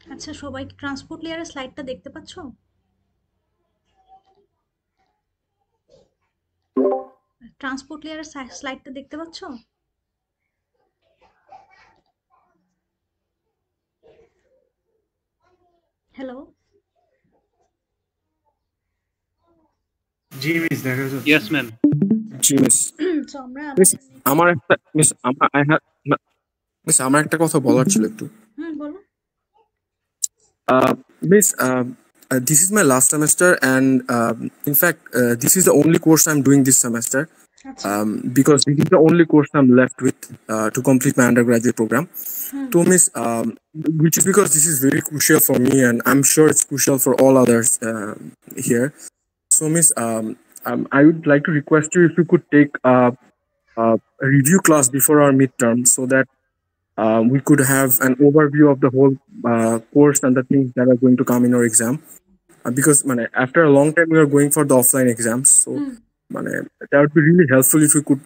আচ্ছা, সবাই ট্রান্সপোর্ট লেয়ারের স্লাইডটা দেখতে পাচ্ছ? ট্রান্সপোর্ট লেয়ারের স্লাইডটা দেখতে পাচ্ছ? হ্যালো? জি মিস, দেখা যাচ্ছে। Yes, ma'am. জি মিস। সো আমরা মিস আমাদের আমার একটা মিস মিস আমার একটা কথা বলার ছিল একটু। বলো। Miss, this is my last semester, and in fact, this is the only course I'm doing this semester. আচ্ছা। Because this is the only course I'm left with to complete my undergraduate program. So, Miss, which is because this is very crucial for me, and I'm sure it's crucial for all others here. So, Miss, I would like to request you if you could take a review class before our midterm, so that we could have an overview of the whole course and the things that are going to come in our exam. Because after a long time we are going for the offline exams, so that would be really helpful if you could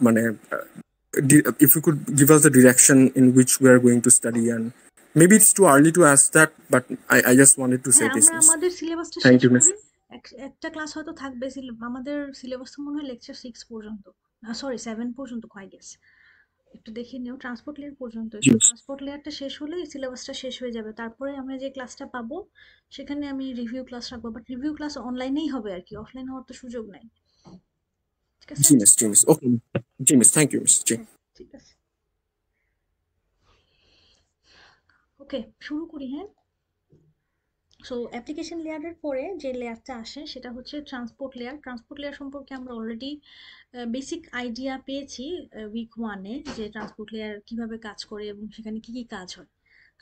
if you could give us the direction in which we are going to study. And maybe it's too early to ask that, but I just wanted to say this. আমরা আমাদের সিলেবাসটা Thank শেষ you, Miss. করি। একটা class হয়তো থাকবে, আমাদের সিলেবাসটা মনে হয় লেকচার 6 পর্যন্ত, সরি 7 পর্যন্ত, আই গেস। একটু দেখে নিও, ট্রান্সপোর্ট লেয়ার পর্যন্ত। Yes. ট্রান্সপোর্ট লেয়ারটা শেষ হলেই সিলেবাসটা শেষ হয়ে যাবে। তারপরে আমরা যে ক্লাসটা পাবো সেখানে আমি রিভিউ ক্লাস রাখবো, বাট রিভিউ ক্লাস অনলাইনেই হবে আর কি, অফলাইন হওয়ার তো সুযোগ নাই। ঠিক আছে? জি মিস। Okay. জি মিস, থ্যাংক ইউ মিস। জি। ঠিক আছে, ওকে, শুরু করি। হ্যাঁ, সো অ্যাপ্লিকেশন লেয়ারের পরে যে লেয়ারটা আসে সেটা হচ্ছে ট্রান্সপোর্ট লেয়ার। ট্রান্সপোর্ট লেয়ার সম্পর্কে আমরা অলরেডি বেসিক আইডিয়া পেয়েছি উইক 1-এ, যে ট্রান্সপোর্ট লেয়ার কিভাবে কাজ করে এবং সেখানে কি কি কাজ হয়।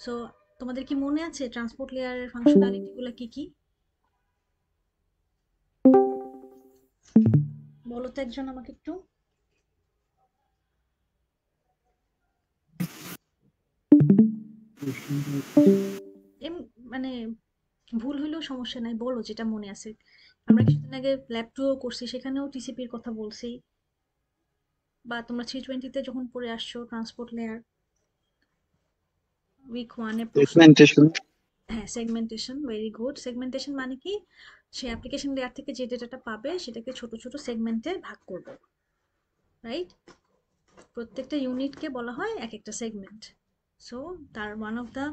সো তোমাদের কি মনে আছে ট্রান্সপোর্ট লেয়ারের ফাংশনালিটিগুলো কি কি? বলো তো একজন আমাকে একটু। মানে ভুল হইলেও সমস্যা নাই, বলো যেটা মনে আছে। আমরা কিছুদিন আগে ল্যাব 2 করছি, সেখানেও টিসিপির কথা বলছি, বা তোমরা 320-তে যখন পড়ে আসছো ট্রান্সপোর্ট লেয়ার উইক 1-এ Segmentation. হ্যাঁ, সেগমেন্টেশন, ভেরি গুড। সেগমেন্টেশন মানে কি? সে অ্যাপ্লিকেশন লেয়ার থেকে যে ডেটাটা পাবে সেটাকে ছোট ছোট সেগমেন্টে ভাগ করবে, রাইট? প্রত্যেকটা ইউনিটকে বলা হয় এক একটা সেগমেন্ট। সো তার ওয়ান অফ দ্য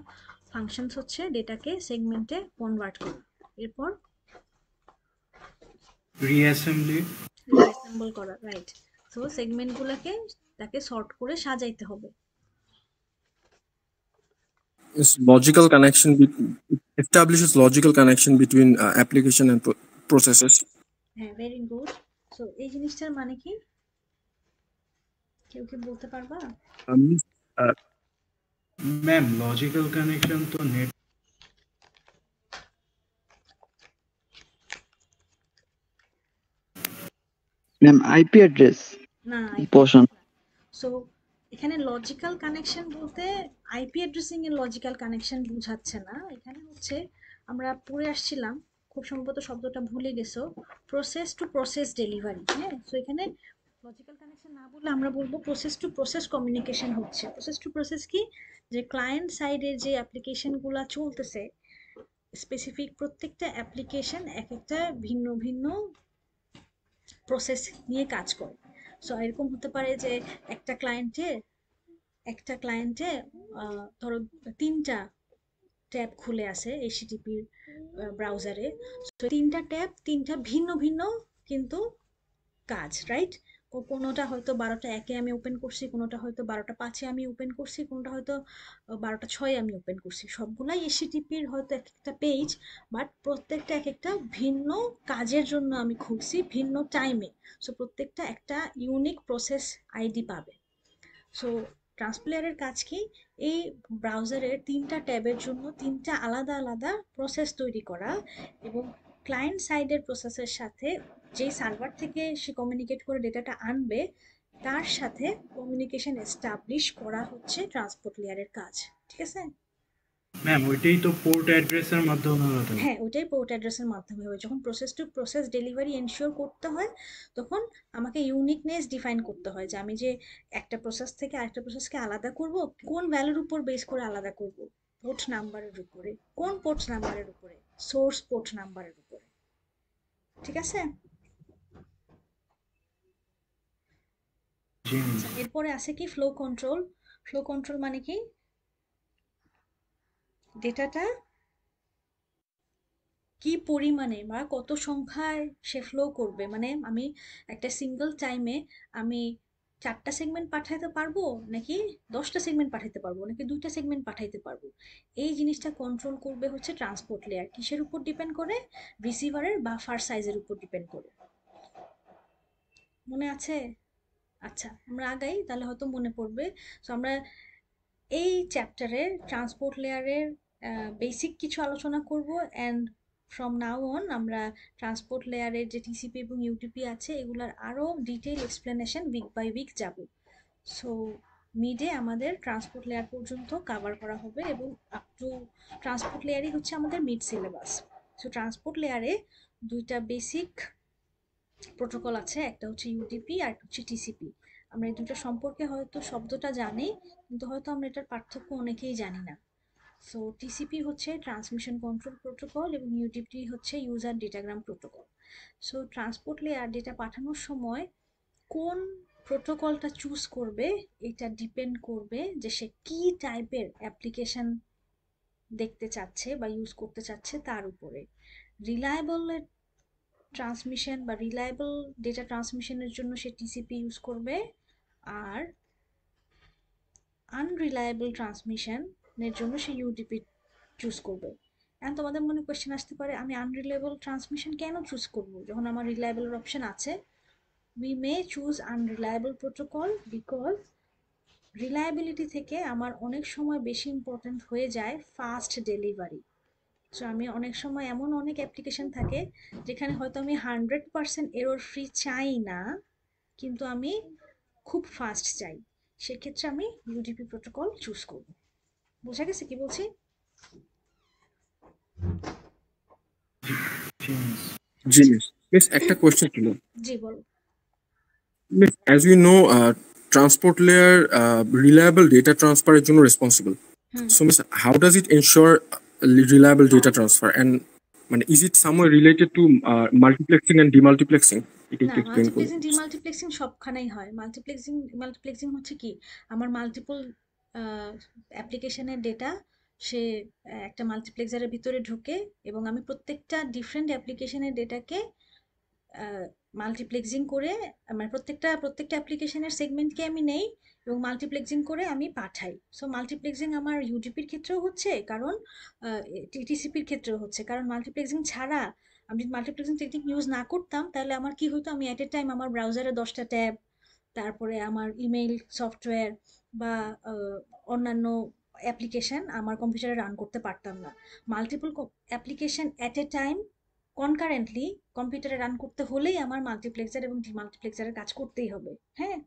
ফাংশনস হচ্ছে ডেটাকে সেগমেন্টে কনভার্ট করা। এরপর রিঅ্যাসেম্বল করা, রাইট। সো সেগমেন্টগুলোকে তাকে সর্ট করে সাজাইতে হবে। Logical connection establishes logical connection between application and processes. হ্যাঁ, ভেরি গুড। সো এই জিনিসটার মানে কি, কেউ কি বলতে পারবা? ম্যাম, লজিক্যাল কানেকশন তো নেট Ma'am, IP address না, portion. সো এখানে লজিক্যাল কানেকশন বলতে আইপি অ্যাড্রেসিং এর লজিক্যাল কানেকশন বুঝাচ্ছে না। এখানে হচ্ছে আমরা পড়ে আসছিলাম, খুব সম্ভবত শব্দটা ভুলে গেছো, প্রসেস টু প্রসেস ডেলিভারি। হ্যাঁ, সো এখানে লজিক্যাল কানেকশন না বলে আমরা বলবো প্রসেস টু প্রসেস কমিউনিকেশন হচ্ছে। প্রসেস টু প্রসেস কি, যে ক্লায়েন্ট সাইডে যে অ্যাপ্লিকেশনগুলো চলতেছে, স্পেসিফিক প্রত্যেকটা অ্যাপ্লিকেশন এক একটা ভিন্ন ভিন্ন প্রসেস নিয়ে কাজ করে। সো এরকম হতে পারে যে একটা ক্লায়েন্টে ধরো 3টা ট্যাব খুলে আছে এইচটিটিপির ব্রাউজারে। তো 3টা ট্যাব 3টা ভিন্ন ভিন্ন কিন্তু কাজ, রাইট? কোনোটা হয়তো 12টা 1-এ আমি ওপেন করছি, কোনোটা হয়তো 12টা 5-এ আমি ওপেন করছি, কোনোটা হয়তো 12টা 6-এ আমি ওপেন করছি। সবগুলাই এইচটিটিপির হয়তো এক একটা পেজ, বাট প্রত্যেকটা এক একটা ভিন্ন কাজের জন্য আমি খুলছি ভিন্ন টাইমে। সো প্রত্যেকটা একটা ইউনিক প্রসেস আইডি পাবে। সো ট্রান্সপ্লেয়ারের কাজ কি, এই ব্রাউজারের 3টা ট্যাবের জন্য 3টা আলাদা আলাদা প্রসেস তৈরি করা, এবং ক্লায়েন্ট সাইডের প্রসেসের সাথে যেই সার্ভার থেকে সে কমিউনিকেট করে ডেটাটা আনবে তার সাথে কমিউনিকেশন এস্টাবলিশ করা হচ্ছে ট্রান্সপোর্ট লেয়ারের কাজ। ঠিক আছে? ম্যাম, ওইটাই তো পোর্ট অ্যাড্রেসের মাধ্যমে হতো। হ্যাঁ, ওইটাই পোর্ট অ্যাড্রেসের মাধ্যমে হয়। যখন process to process delivery ensure করতে হয় তখন আমাকে ইউনিকনেস ডিফাইন করতে হয়, যে আমি যে একটা প্রসেস থেকে আরেকটা প্রসেসকে আলাদা করব, কোন ভ্যালুর উপর বেস করে আলাদা করব। পোর্ট নাম্বারের উপরে। কোন পোর্ট নাম্বারের উপরে? সোর্স পোর্ট নাম্বারের উপরে। ঠিক আছে? জি মিস। আচ্ছা, এরপরে আছে কি ফ্লো কন্ট্রোল। ফ্লো কন্ট্রোল মানে কি, ডেটাটা কি পরিমাণে বা কত সংখ্যায় সে ফ্লো করবে, মানে আমি একটা সিঙ্গেল টাইমে আমি 4টা সেগমেন্ট পাঠাইতে পারবো, নাকি 10টা সেগমেন্ট পাঠাইতে পারবো, নাকি 2টা সেগমেন্ট পাঠাইতে পারবো। এই জিনিসটা কন্ট্রোল করবে হচ্ছে ট্রান্সপোর্ট লেয়ার। কিসের উপর ডিপেন্ড করে? রিসিভারের বাফার সাইজের উপর ডিপেন্ড করে। মনে আছে? আচ্ছা, আমরা আগাই, তাহলে হয়তো মনে পড়বে। সো আমরা এই চ্যাপ্টারে ট্রান্সপোর্ট লেয়ারের বেসিক কিছু আলোচনা করব, অ্যান্ড ফ্রম নাও অন আমরা ট্রান্সপোর্ট লেয়ারের যে টিসিপি এবং ইউটিপি আছে এগুলার আরও detail explanation week by week যাব। সো মিডে আমাদের ট্রান্সপোর্ট লেয়ার পর্যন্ত কাভার করা হবে, এবং আপ টু ট্রান্সপোর্ট লেয়ারই হচ্ছে আমাদের মিড সিলেবাস। সো ট্রান্সপোর্ট লেয়ারে দুইটা বেসিক প্রোটোকল আছে, একটা হচ্ছে ইউডিপি আর একটা হচ্ছে টিসিপি। আমরা এই দুটো সম্পর্কে হয়তো শব্দটা জানি, কিন্তু হয়তো আমরা এটার পার্থক্য অনেকেই জানি না। সো টিসিপি হচ্ছে ট্রান্সমিশন কন্ট্রোল প্রোটোকল এবং ইউডিপি হচ্ছে user datagram protocol. So transport layer data পাঠানোর সময় কোন প্রোটোকলটা চুজ করবে এটা ডিপেন্ড করবে যে সে কি টাইপের অ্যাপ্লিকেশন দেখতে চাচ্ছে বা ইউজ করতে চাচ্ছে তার উপরে। রিলায়েবল ট্রান্সমিশন বা রিলায়েবল ডেটা ট্রান্সমিশনের জন্য সে টিসিপি ইউজ করবে, আর আনরিলায়েবল ট্রান্সমিশনের জন্য সে ইউডিপি চুজ করবে। এখন তোমাদের মনে কোয়েশ্চেন আসতে পারে, আমি আনরিলায়েবল ট্রান্সমিশন কেন চুজ করব যখন আমার রিলায়েবলের অপশন আছে? We may choose unreliable protocol because reliability থেকে আমার অনেক সময় বেশি ইম্পর্ট্যান্ট হয়ে যায় ফাস্ট ডেলিভারি। সো আমি অনেক সময় এমন অনেক অ্যাপ্লিকেশন থাকে যেখানে হয়তো আমি 100% এরর ফ্রি চাই না, কিন্তু আমি খুব ফাস্ট চাই, সেক্ষেত্রে আমি ইউডিপি প্রোটোকল চুজ করব। বোঝা গেছে কি বলছি? জি মিস। জি মিস। মিস একটা কোয়েশ্চেন ছিল। জি বলো। Miss, as you know, transport layer reliable data transfer এর জন্য responsible. Hmm. So, Miss, how does it ensure reliable data transfer? And মানে, is it somewhere related to multiplexing and demultiplexing? এটা না, একটু explain করুন. Multiplexing ডিমাল্টিপ্লেক্সিং সবখানেই হয়। Multiplexing multiplexing হচ্ছে কি, আমার মাল্টিপল অ্যাপ্লিকেশনের ডেটা সে একটা মাল্টিপ্লেক্সারের ভিতরে ঢুকে, এবং আমি প্রত্যেকটা ডিফারেন্ট অ্যাপ্লিকেশনের ডেটাকে মাল্টিপ্লেক্সিং করে, মানে প্রত্যেকটা অ্যাপ্লিকেশনের সেগমেন্টকে আমি নেই এবং মাল্টিপ্লেক্সিং করে আমি পাঠাই। সো মাল্টিপ্লেক্সিং আমার ইউডিপির ক্ষেত্রেও হচ্ছে, কারণ টিটিসিপির ক্ষেত্রেও হচ্ছে, কারণ মাল্টিপ্লেক্সিং ছাড়া আমি যদি মাল্টিপ্লেক্সিং টেকনিক ইউজ না করতাম তাহলে আমার কি হতো, আমি অ্যাট এ টাইম আমার ব্রাউজারে 10টা ট্যাব, তারপরে আমার ইমেইল সফটওয়্যার বা অন্যান্য অ্যাপ্লিকেশন আমার কম্পিউটারে রান করতে পারতাম না। Multiple application at a time concurrently কম্পিউটারে রান করতে হলেই আমার মাল্টিপ্লেক্সার এবং ডিমাল্টিপ্লেক্সারের কাজ করতেই হবে। হ্যাঁ,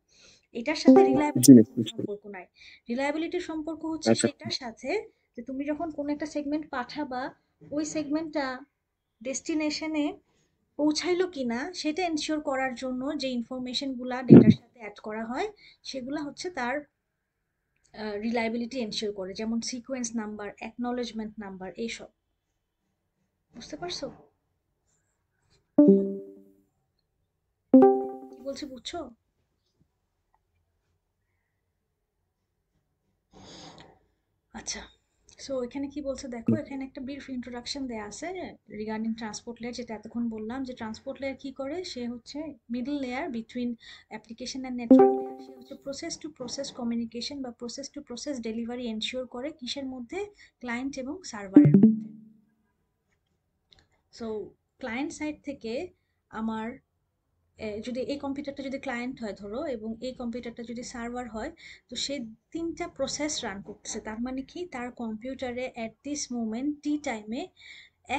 এটার সাথে জি রিলায়েবিলিটির মিস, কোনো সম্পর্ক নাই। রিলায়েবিলিটির সম্পর্ক হচ্ছে আচ্ছা। সেটার সাথে যে তুমি যখন কোনো একটা সেগমেন্ট পাঠাবা, ওই সেগমেন্টটা ডেস্টিনেশনে পৌঁছাইলো কিনা সেটা এনশিওর করার জন্য যে ইনফরমেশনগুলা ডেটার সাথে অ্যাড করা হয় সেগুলা হচ্ছে তার রিলায়েবিলিটি এনশিওর করে, যেমন সিকোয়েন্স নাম্বার, অ্যাকনলেজমেন্ট নাম্বার, এইসব। বুঝতে পারছো কি বলছি? বুঝছো? আচ্ছা, সো এখানে কি বলছে দেখো, এখানে একটা ব্রিফ ইন্ট্রোডাকশন দেয়া আছে রিগার্ডিং ট্রান্সপোর্ট লেয়ার, যেটা এতক্ষণ বললাম যে ট্রান্সপোর্ট লেয়ার কি করে। সে হচ্ছে middle layer between application and network layer. সে হচ্ছে প্রসেস টু প্রসেস কমিউনিকেশন বা process to process delivery ensure করে কিসের মধ্যে? ক্লায়েন্ট এবং সার্ভারের মধ্যে। সো ক্লায়েন্ট সাইড থেকে আমার যদি এই কম্পিউটারটা যদি ক্লায়েন্ট হয় ধরো, এবং এই কম্পিউটারটা যদি সার্ভার হয়, তো সে 3টা প্রসেস রান করতেছে। তার মানে কি, তার কম্পিউটারে অ্যাট দিস মোমেন্ট টি টাইমে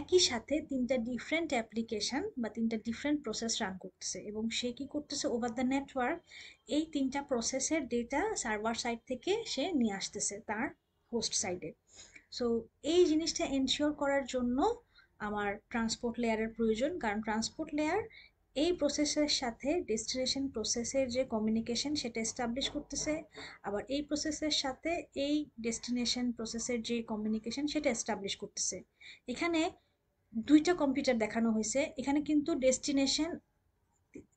একই সাথে 3টা ডিফারেন্ট অ্যাপ্লিকেশন বা 3টা ডিফারেন্ট প্রসেস রান করতেছে, এবং সে কি করতেছে, ওভার দ্য নেটওয়ার্ক এই 3টা প্রসেসের ডেটা সার্ভার সাইড থেকে সে নিয়ে আসতেছে তার হোস্ট সাইডে। সো এই জিনিসটা এনশিওর করার জন্য আমার ট্রান্সপোর্ট লেয়ারের প্রয়োজন, কারণ ট্রান্সপোর্ট লেয়ার এই প্রসেসের সাথে ডেস্টিনেশন প্রসেসের যে কমিউনিকেশন সেটা এস্টাবলিশ করতেছে, আবার এই প্রসেসের সাথে এই ডেস্টিনেশন প্রসেসের যে কমিউনিকেশন সেটা এস্টাবলিশ করতেছে। এখানে দুইটা কম্পিউটার দেখানো হয়েছে, এখানে কিন্তু ডেস্টিনেশন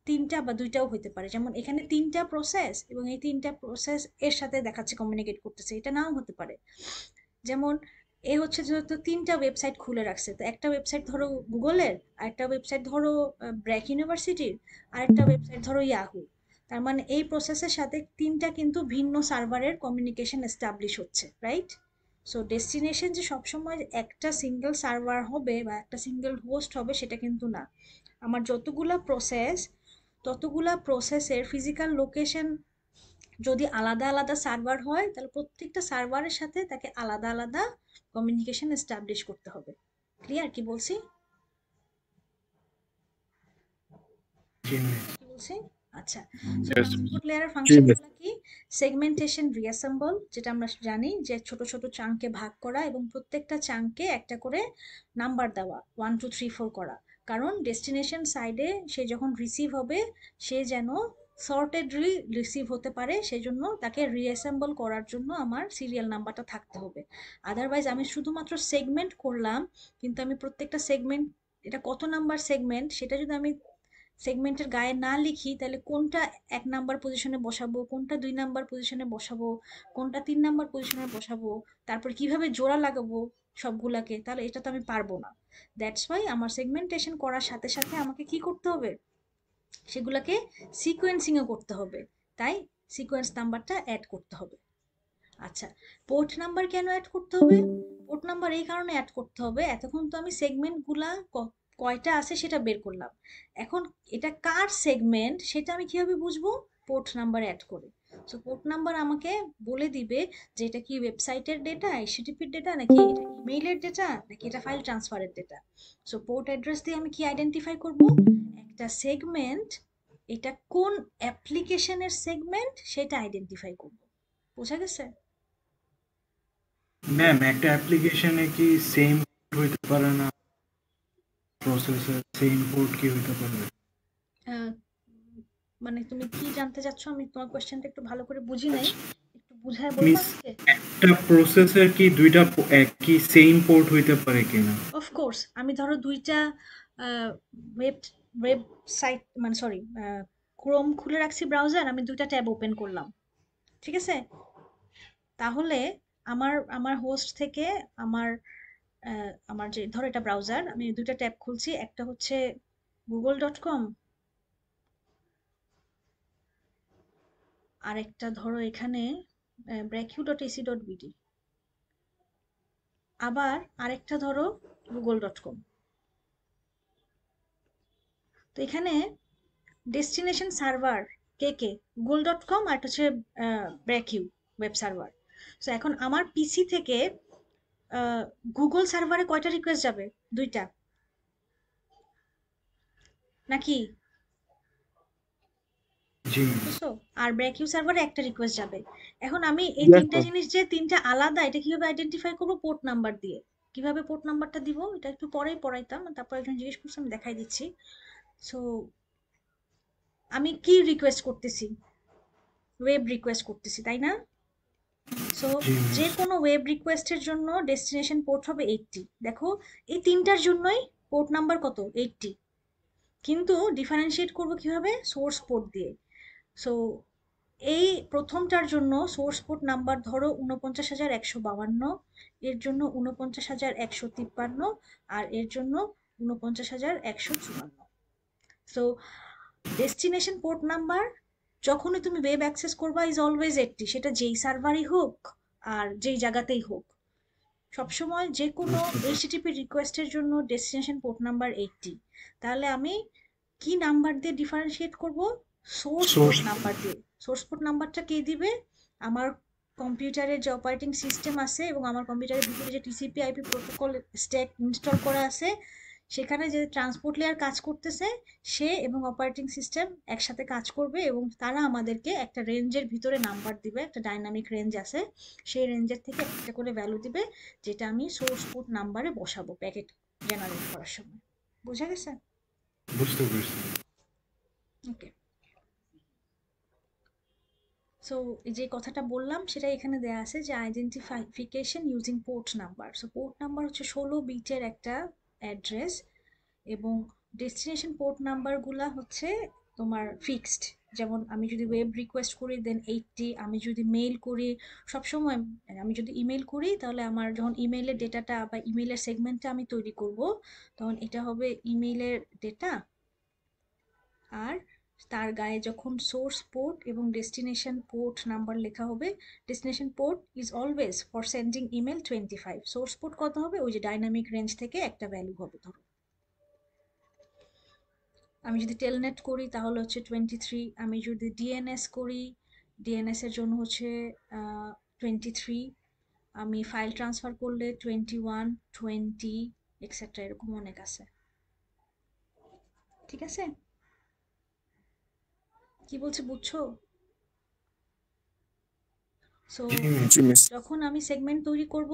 তিনটা বা দুইটাও হইতে পারে। যেমন এখানে তিনটা প্রসেস এবং এই তিনটা প্রসেস এর সাথে দেখাচ্ছে কমিউনিকেট করতেছে, এটা নাও হতে পারে। যেমন এ হচ্ছে যেহেতু তিনটা ওয়েবসাইট খুলে রাখছে, তো একটা ওয়েবসাইট ধরো গুগলের, আরেকটা ওয়েবসাইট ধরো ব্র্যাক ইউনিভার্সিটির, আরেকটা ওয়েবসাইট ধরো ইয়াহু। তার মানে এই প্রসেসের সাথে তিনটা কিন্তু ভিন্ন সার্ভারের কমিউনিকেশন এস্টাবলিশ হচ্ছে, রাইট? সো ডেস্টিনেশন যে সবসময় একটা সিঙ্গেল সার্ভার হবে বা একটা সিঙ্গেল হোস্ট হবে সেটা কিন্তু না। আমার ততগুলা প্রসেসের ফিজিক্যাল লোকেশন যদি আলাদা আলাদা সার্ভার হয়, তাহলে প্রত্যেকটা সার্ভারের সাথে তাকে আলাদা আলাদা কমিউনিকেশন এস্টাবলিশ করতে হবে। ক্লিয়ার কি বলছি? জি ম্যাম। কি বলছি? আচ্ছা, সো Yes. ট্রান্সপোর্ট লেয়ারের জি ফাংশনগুলো কি? সেগমেন্টেশন, রিঅ্যাসেম্বল, যেটা আমরা জানি যে ছোট ছোট চাঙ্কে ভাগ করা এবং প্রত্যেকটা চাঙ্কে একটা করে নাম্বার দেওয়া, 1 2 3 4 করা। কারণ ডেস্টিনেশন সাইডে সে যখন রিসিভ হবে সে যেন সর্টেডলি রিসিভ হতে পারে, সেই জন্য তাকে রিঅ্যাসেম্বল করার জন্য আমার সিরিয়াল নাম্বারটা থাকতে হবে। আদারওয়াইজ আমি শুধুমাত্র সেগমেন্ট করলাম, কিন্তু আমি প্রত্যেকটা সেগমেন্ট, এটা কত নাম্বার সেগমেন্ট সেটা যদি আমি সেগমেন্টের গায়ে না লিখি, তাহলে কোনটা 1 নাম্বার পজিশনে বসাবো, কোনটা 2 নাম্বার পজিশনে বসাবো, কোনটা 3 নাম্বার পজিশনে বসাবো, তারপর কিভাবে জোড়া লাগাবো সবগুলাকে, তাহলে এটা তো আমি পারবো না। দ্যাটস ওয়াই আমার সেগমেন্টেশন করার সাথে সাথে আমাকে কি করতে হবে, সেগুলাকে সিকোয়েন্সিংও করতে হবে। তাই সিকোয়েন্স নাম্বারটা অ্যাড করতে হবে। আচ্ছা, পোর্ট নাম্বার কেন অ্যাড করতে হবে? পোর্ট নাম্বার এই কারণে অ্যাড করতে হবে, এতক্ষণ তো আমি সেগমেন্টগুলা কয়টা আছে সেটা বের করলাম, এখন এটা কার সেগমেন্ট সেটা আমি কিভাবে বুঝবো? পোর্ট নাম্বার অ্যাড করে। সো পোর্ট নাম্বার আমাকে বলে দিবে যে এটা কি ওয়েবসাইটের ডেটা, এইচটিটিপির ডেটা, নাকি এটা ইমেইলের ডেটা, নাকি এটা ফাইল ট্রান্সফারের ডেটা। সো পোর্ট অ্যাড্রেস দিয়ে আমি কি আইডেন্টিফাই করব? একটা সেগমেন্ট, এটা কোন অ্যাপ্লিকেশনের সেগমেন্ট সেটা আইডেন্টিফাই করব। বোঝা গেছে? ম্যাম একটা অ্যাপ্লিকেশনে কি সেম হইতে পারে না, প্রসেসর সেম পোর্ট কি হইতে পারে? আহ, মানে তুমি কি জানতে চাচ্ছ? আমি তোমার কোশ্চেনটা একটু ভালো করে বুঝি নাই, একটু বুঝায় বলবা মিস আমাকে। একটা প্রসেসর কি দুইটা একই সেম পোর্ট হইতে পারে কিনা? অফ কোর্স, আমি ধরো দুইটা ওয়েব ওয়েবসাইট, মানে সরি, ক্রোম খুলে রাখছি ব্রাউজার, আমি দুইটা ট্যাব ওপেন করলাম, ঠিক আছে? তাহলে আমার আমার হোস্ট থেকে আমার আমার যে ধরো এটা ব্রাউজার, আমি দুইটা ট্যাব খুলছি, একটা হচ্ছে google.com, আর একটা ধরো এখানে brecu.ac.bd, আবার আরেকটা ধরো google.com। তো এখানে ডেস্টিনেশন সার্ভার কে কে? google.com আর একটা হচ্ছে ব্র্যাকিউ ওয়েব সার্ভার। সো এখন আমার পিসি থেকে গুগল সার্ভারে কয়টা রিকোয়েস্ট যাবে? দুইটা নাকি? জি ম্যাম। বুঝছো? আর ব্র্যাকিউ সার্ভারে একটা রিকোয়েস্ট যাবে। এখন আমি এই Yes, তিনটা ma'am. জিনিস যে তিনটা আলাদা, এটা কিভাবে আইডেন্টিফাই করবো? পোর্ট নাম্বার দিয়ে। কিভাবে পোর্ট নাম্বারটা দিব এটা একটু পরেই পড়াইতাম, তারপর একজন জিজ্ঞেস করছে আমি দেখাই দিচ্ছি। সো আমি কি রিকোয়েস্ট করতেছি? ওয়েব রিকোয়েস্ট করতেছি, তাই না? সো জি যে ম্যাম। কোনো ওয়েব রিকোয়েস্টের জন্য ডেস্টিনেশন পোর্ট হবে 80। দেখো এই তিনটার জন্যই পোর্ট নাম্বার কত? 80। কিন্তু ডিফারেন্সিয়েট করব কিভাবে? সোর্স পোর্ট দিয়ে। সো এই প্রথমটার জন্য সোর্স পোর্ট নাম্বার ধরো ৪৯,১৫২, এর জন্য ৪৯,১৫৩, আর এর জন্য ৪৯,১৫৪। সো ডেস্টিনেশন পোর্ট নাম্বার যখনই তুমি ওয়েব অ্যাক্সেস করবা ইজ অলওয়েজ 80, সেটা যেই সার্ভারই হোক আর যেই জায়গাতেই হোক, সবসময় যে কোনো এইচটিটিপি রিকোয়েস্টের জন্য ডেস্টিনেশন পোর্ট নাম্বার 80। তাহলে আমি কি নাম্বার দিয়ে ডিফারেন্সিয়েট করব? সোর্স পোর্ট সোর্স নাম্বার দিয়ে। সোর্স পোর্ট নাম্বারটা কে দিবে? আমার কম্পিউটারের যে অপারেটিং সিস্টেম আছে এবং আমার কম্পিউটারের ভিতরে যে TCP IP protocol stack install করা আছে, সেখানে যে ট্রান্সপোর্ট লেয়ার কাজ করতেছে সে এবং অপারেটিং সিস্টেম একসাথে কাজ করবে এবং তারা আমাদেরকে একটা রেঞ্জের ভিতরে নাম্বার দিবে, একটা ডাইনামিক রেঞ্জ আছে, সেই রেঞ্জের থেকে একটা করে ভ্যালু দিবে, যেটা আমি সোর্স পোর্ট নাম্বারে বসাবো প্যাকেট জেনারেট করার সময়। বোঝা গেছে? বুঝতে পারছি। ওকে, সো যে কথাটা বললাম সেটা এখানে দেয়া আছে যে identification using port number. So port number হচ্ছে 16 বিটের একটা অ্যাড্রেস, এবং ডেস্টিনেশন পোর্ট নাম্বারগুলা হচ্ছে তোমার ফিক্সড। যেমন আমি যদি ওয়েব রিকোয়েস্ট করি দেন 80, আমি যদি মেইল করি সবসময়, আমি যদি ইমেল করি তাহলে আমার যখন ইমেইলের ডেটাটা বা ইমেইলের সেগমেন্টটা আমি তৈরি করব তখন এটা হবে ইমেইলের ডেটা, আর তার গায়ে যখন সোর্স পোর্ট এবং ডেস্টিনেশন পোর্ট নাম্বার লেখা হবে, destination port is always for sending email 25, source port কত হবে ওই যে ডাইনামিক রেঞ্জ থেকে একটা ভ্যালু হবে। ধরো আমি যদি টেলনেট করি তাহলে হচ্ছে 23, আমি যদি ডিএনএস করি ডিএনএস এর জন্য হচ্ছে 23, আমি ফাইল ট্রান্সফার করলে 21, 20 এক্সেট্রা, এরকম অনেক আছে। ঠিক আছে, কি বলছে বুঝছো? সো জি মিস। জি মিস। যখন আমি সেগমেন্ট তৈরি করব,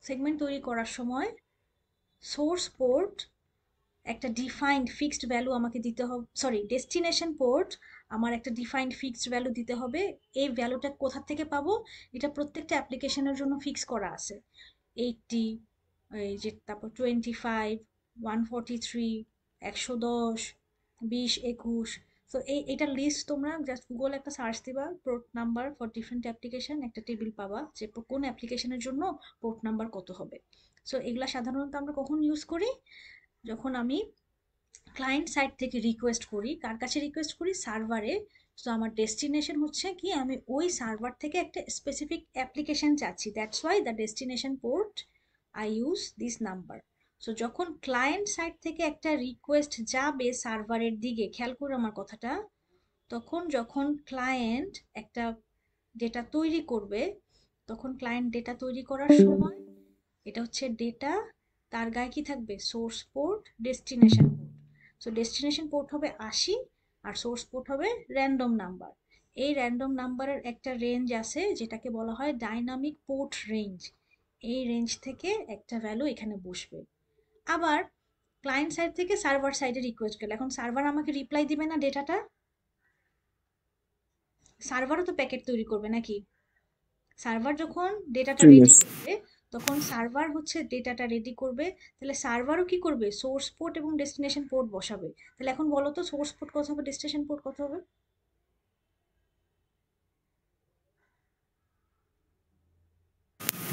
সেগমেন্ট তৈরি করার সময় সোর্স পোর্ট একটা ডিফাইন্ড ফিক্সড ভ্যালু আমাকে দিতে হবে, সরি ডেস্টিনেশন পোর্ট আমার একটা ডিফাইন্ড ফিক্সড ভ্যালু দিতে হবে। এই ভ্যালুটা কোথা থেকে পাবো? এটা প্রত্যেকটা অ্যাপ্লিকেশনের জন্য ফিক্স করা আছে। 80, এই যে তারপর 25, 143, 110, 20, 21। তো এটা লিস্ট তোমরা জাস্ট গুগল একটা সার্চ দিবা, port number for different application, একটা টেবিল পাবা যে কোন অ্যাপ্লিকেশনের জন্য পোর্ট নাম্বার কত হবে। সো এগুলা সাধারণত আমরা কখন ইউজ করি? যখন আমি ক্লায়েন্ট সাইড থেকে রিকোয়েস্ট করি, কার কাছে রিকোয়েস্ট করি? সার্ভারে। সো আমার ডেস্টিনেশন হচ্ছে কি, আমি ওই সার্ভার থেকে একটা স্পেসিফিক অ্যাপ্লিকেশন চাচ্ছি, that's why the destination port I use this number. So যখন ক্লায়েন্ট সাইড থেকে একটা রিকোয়েস্ট যাবে সার্ভারের দিকে, খেয়াল করে আমার কথাটা, তখন যখন ক্লায়েন্ট একটা ডেটা তৈরি করবে, তখন ক্লায়েন্ট ডেটা তৈরি করার সময় এটা হচ্ছে ডেটা, তার গায়ে কি থাকবে? Source port, destination port. So destination port হবে 80 আর সোর্স পোর্ট হবে র্যান্ডম নাম্বার। এই র্যান্ডম নাম্বারের একটা রেঞ্জ আছে যেটাকে বলা হয় ডাইনামিক পোর্ট রেঞ্জ। এই রেঞ্জ থেকে একটা ভ্যালু এখানে বসবে। আবার ক্লায়েন্ট সাইড থেকে সার্ভার সাইডে রিকোয়েস্ট গেল, এখন সার্ভার আমাকে রিপ্লাই দিবে না ডেটাটা? সার্ভারও তো প্যাকেট তৈরি করবে নাকি? সার্ভার যখন ডেটাটা জি রেডি মিস। করবে তখন সার্ভার হচ্ছে ডেটাটা রেডি করবে, তাহলে সার্ভারও কি করবে? সোর্স পোর্ট এবং ডেস্টিনেশন পোর্ট বসাবে। তাহলে এখন বলো তো সোর্স পোর্ট কত হবে, ডেস্টিনেশন পোর্ট কত হবে?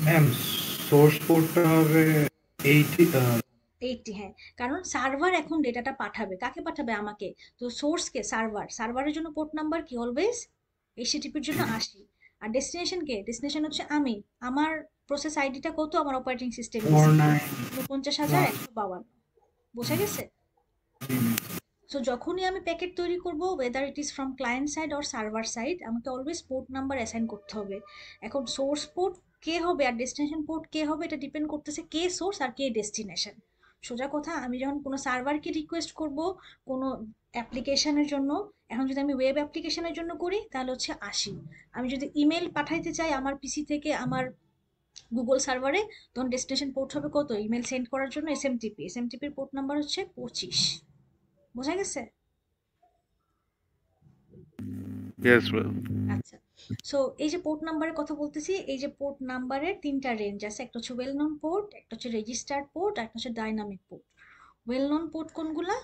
ম্যাম সোর্স পোর্টটা হবে 80। 80, হ্যাঁ, কারণ সার্ভার এখন ডেটাটা পাঠাবে, কাকে পাঠাবে? আমাকে। তো সোর্সকে সার্ভার, সার্ভারের জন্য পোর্ট নাম্বার কি অলওয়েজ এইচটিটিপির জন্য 80, আর ডেস্টিনেশন কে? ডেস্টিনেশন হচ্ছে আমি, আমার প্রসেস আইডিটা কত? আমার অপারেটিং সিস্টেম ইসি 49 49,152। বোঝা গেছে? সো যখনই আমি প্যাকেট তৈরি করব, weather it is from client side or server side, আমাকে অলওয়েজ পোর্ট নাম্বার অ্যাসাইন করতে হবে। এখন সোর্স পোর্ট কে হবে আর ডেস্টিনেশন পোর্ট কে হবে, এটা ডিপেন্ড করতেছে কে সোর্স আর কে ডেস্টিনেশন। সোজা কথা, আমি যখন কোনো সার্ভারকে রিকোয়েস্ট করব কোনো অ্যাপ্লিকেশনের জন্য, এখন যদি আমি ওয়েব অ্যাপ্লিকেশনের জন্য করি তাহলে হচ্ছে 80, আমি যদি ইমেল পাঠাইতে চাই আমার পিসি থেকে আমার গুগল সার্ভারে, তখন ডেস্টিনেশন পোর্ট হবে কত? ইমেল সেন্ড করার জন্য এসএমটিপি, এসএমটিপির পোর্ট নাম্বার হচ্ছে 25। বোঝা গেছে? Yes, well. আচ্ছা, সো এই যে পোর্ট নাম্বারের কথা বলতেছি, এই যে পোর্ট নাম্বারের তিনটা রেঞ্জ আছে, একটা হচ্ছে ওয়েল নন পোর্ট, একটা হচ্ছে রেজিস্টার্ড পোর্ট, আর একটা হচ্ছে dynamic port. Well known port কোনগুলা?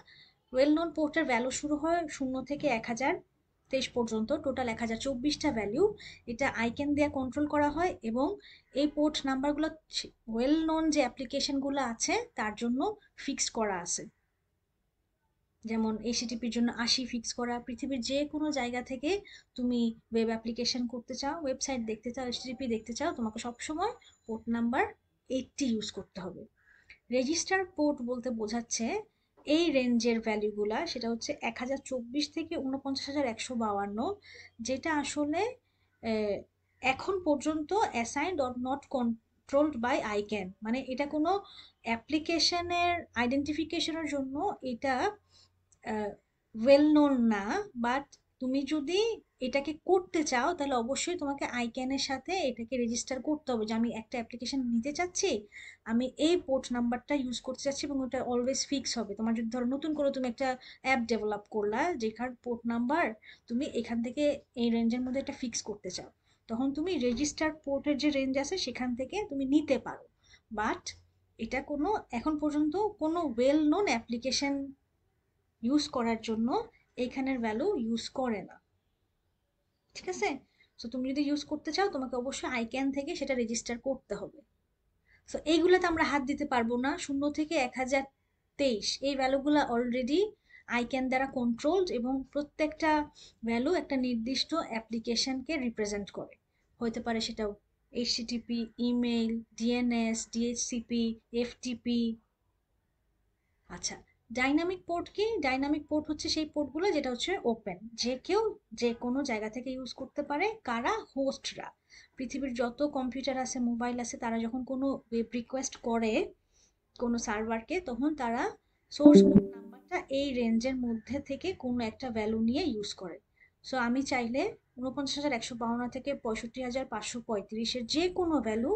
ওয়েল নন পোর্টের ভ্যালু শুরু হয় 0 থেকে 1023 পর্যন্ত, টোটাল 1024টা ভ্যালু। এটা আইক্যান দিয়ে কন্ট্রোল করা হয়, এবং এই পোর্ট নাম্বারগুলো ওয়েল নন যে অ্যাপ্লিকেশনগুলো আছে তার জন্য ফিক্সড করা আছে। যেমন এইচটিটিপির জন্য 80 ফিক্স করা, পৃথিবীর যে কোনো জায়গা থেকে তুমি ওয়েব অ্যাপ্লিকেশন করতে চাও, ওয়েবসাইট দেখতে চাও, এইচটিটিপি দেখতে চাও, তোমাকে সবসময় পোর্ট নাম্বার 80 ইউজ করতে হবে। রেজিস্টার পোর্ট বলতে বোঝাচ্ছে এই রেঞ্জের ভ্যালুগুলা, সেটা হচ্ছে 1024 থেকে 49,152, যেটা আসলে এখন পর্যন্ত assigned or not controlled by ICANN, মানে এটা কোনো অ্যাপ্লিকেশনের আইডেন্টিফিকেশনের জন্য এটা ওয়েল নোন না, বাট তুমি যদি এটাকে করতে চাও তাহলে অবশ্যই তোমাকে আইক্যানের সাথে এটাকে রেজিস্টার করতে হবে যে আমি একটা অ্যাপ্লিকেশন নিতে চাচ্ছি, আমি এই পোর্ট নাম্বারটা ইউজ করতে চাচ্ছি, এবং ওটা অলওয়েজ ফিক্স হবে। তোমার যদি ধরো নতুন করে তুমি একটা অ্যাপ ডেভেলপ করলা যেখান পোর্ট নাম্বার তুমি এখান থেকে এই রেঞ্জের মধ্যে একটা ফিক্স করতে চাও, তখন তুমি রেজিস্টার পোর্টের যে রেঞ্জ আছে সেখান থেকে তুমি নিতে পারো। বাট এটা কোনো এখন পর্যন্ত কোনো ওয়েল নোন অ্যাপ্লিকেশন ইউজ করার জন্য এইখানের ভ্যালু ইউজ করে না, ঠিক আছে? সো তুমি যদি ইউজ করতে চাও তোমাকে অবশ্যই আইক্যান থেকে সেটা রেজিস্টার করতে হবে। সো এইগুলোতে আমরা হাত দিতে পারবো না। 0 থেকে 1023 এই ভ্যালুগুলো অলরেডি আইক্যান দ্বারা কন্ট্রোলড, এবং প্রত্যেকটা ভ্যালু একটা নির্দিষ্ট অ্যাপ্লিকেশনকে রিপ্রেজেন্ট করে। হতে পারে সেটা HTTP, email, DNS, DHCP, FTP. আচ্ছা, ডাইনামিক পোর্ট কি? ডাইনামিক পোর্ট হচ্ছে সেই পোর্টগুলো যেটা হচ্ছে ওপেন, যে কেউ যে কোনো জায়গা থেকে ইউজ করতে পারে। কারা? হোস্টরা। পৃথিবীর যত কম্পিউটার আছে, মোবাইল আছে, তারা যখন কোনো ওয়েব রিকোয়েস্ট করে কোনো সার্ভারকে, তখন তারা সোর্স পোর্ট নাম্বারটা এই রেঞ্জের মধ্যে থেকে কোনো একটা ভ্যালু নিয়ে ইউজ করে। সো আমি চাইলে ৪৯,১৫২ থেকে ৬৫,৫৩৫ যে কোনো ভ্যালু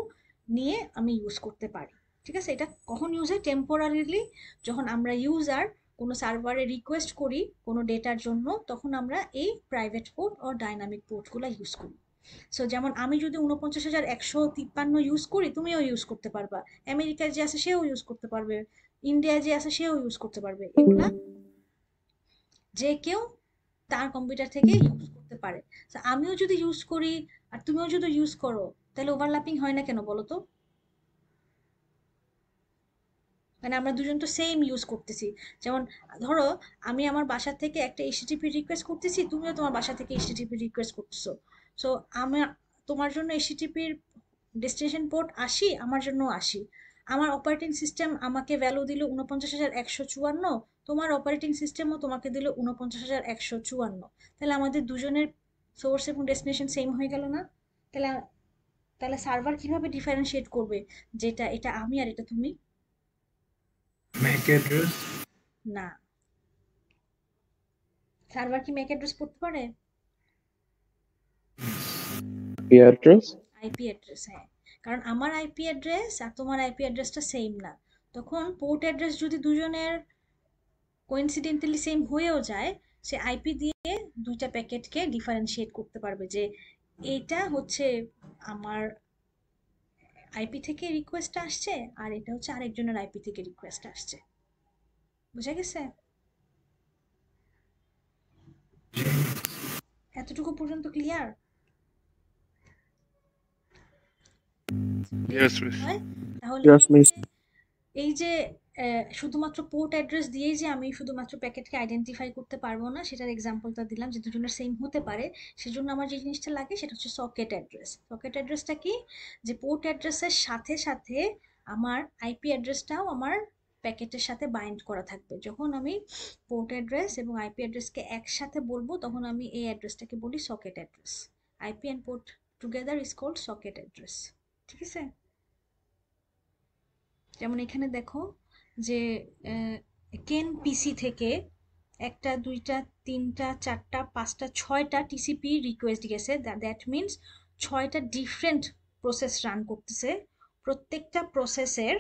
নিয়ে আমি ইউজ করতে পারি, ঠিক আছে? এটা কখন ইউজ হয়? টেম্পোরারিলি, যখন আমরা ইউজার কোনো সার্ভারে রিকোয়েস্ট করি কোনো ডেটার জন্য, তখন আমরা এই প্রাইভেট পোর্ট ও ডাইনামিক পোর্টগুলো ইউজ করি। সো যেমন আমি যদি ৪৯,১৫৩ ইউজ করি, তুমিও ইউজ করতে পারবা। আমেরিকায় যে আছে সেও ইউজ করতে পারবে, ইন্ডিয়ায় যে আছে সেও ইউজ করতে পারবে। এগুলা যে কেউ তার কম্পিউটার থেকে ইউজ করতে পারে। So, আমিও যদি ইউজ করি আর তুমিও যদি ইউজ করো, তাহলে ওভারল্যাপিং হয় না কেন বলো তো? মানে আমরা দুজন তো সেম ইউজ করতেছি। যেমন ধরো আমি আমার বাসা থেকে একটা এইচটিটিপি রিকোয়েস্ট করতেছি, তুমিও তোমার বাসা থেকে এইচটিটিপি রিকোয়েস্ট করতেছো। সো আমি তোমার জন্য এইচটিটিপির ডেস্টিনেশন পোর্ট ৮০, আমার জন্য ৮০। আমার অপারেটিং সিস্টেম আমাকে ভ্যালু দিল ৪৯,১৫৪, তোমার অপারেটিং সিস্টেমও তোমাকে দিল ৪৯,১৫৪। তাহলে আমাদের দুজনের সোর্স এবং ডেস্টিনেশন সেম হয়ে গেল না? তাহলে তাহলে সার্ভার কিভাবে ডিফারেন্সিয়েট করবে যেটা এটা আমি আর এটা তুমি? MAC অ্যাড্রেস, না। সার্ভার কি ম্যাক অ্যাড্রেস পড়তে পারে? IP address. আইপি অ্যাড্রেস, হ্যাঁ। কারণ আমার আইপি অ্যাড্রেস আর তোমার আইপি অ্যাড্রেসটা সেম না। তখন পোর্ট অ্যাড্রেস যদি দুজনের কোইন্সিডেন্টালি সেম হয়েও যায়, সে আইপি দিয়ে দুইটা প্যাকেটকে ডিফারেন্সিয়েট করতে পারবে যে এটা হচ্ছে আমার আইপি থেকে রিকোয়েস্ট আসছে আর এটা হচ্ছে আরেকজনের আইপি থেকে রিকোয়েস্ট আসছে। বুঝা গেছে? এতটুকু পর্যন্ত ক্লিয়ার? Yes, miss. হয় তাহলে Yes, miss. এই যে শুধুমাত্র পোর্ট অ্যাড্রেস দিয়েই যে আমি শুধুমাত্র প্যাকেটকে আইডেন্টিফাই করতে পারবো না, সেটার এক্সাম্পলটা দিলাম যে দুজনের সেম হতে পারে। সেজন্য আমার যে জিনিসটা লাগে সেটা হচ্ছে সকেট অ্যাড্রেস। সকেট অ্যাড্রেসটা কি? যে পোর্ট অ্যাড্রেসের সাথে সাথে আমার আইপি অ্যাড্রেসটাও আমার প্যাকেটের সাথে বাইন্ড করা থাকবে। যখন আমি পোর্ট অ্যাড্রেস এবং আইপি অ্যাড্রেসকে একসাথে বলবো, তখন আমি এই অ্যাড্রেসটাকে বলি socket address. IP and port together is called socket address, ঠিক আছে? যেমন এখানে দেখো যে কেন পিসি থেকে 1টা 2টা 3টা 4টা 5টা 6টা টিসিপি রিকোয়েস্ট গেছে। দ্যাট মিনস 6টা ডিফারেন্ট প্রসেস রান করতেছে। প্রত্যেকটা প্রসেসের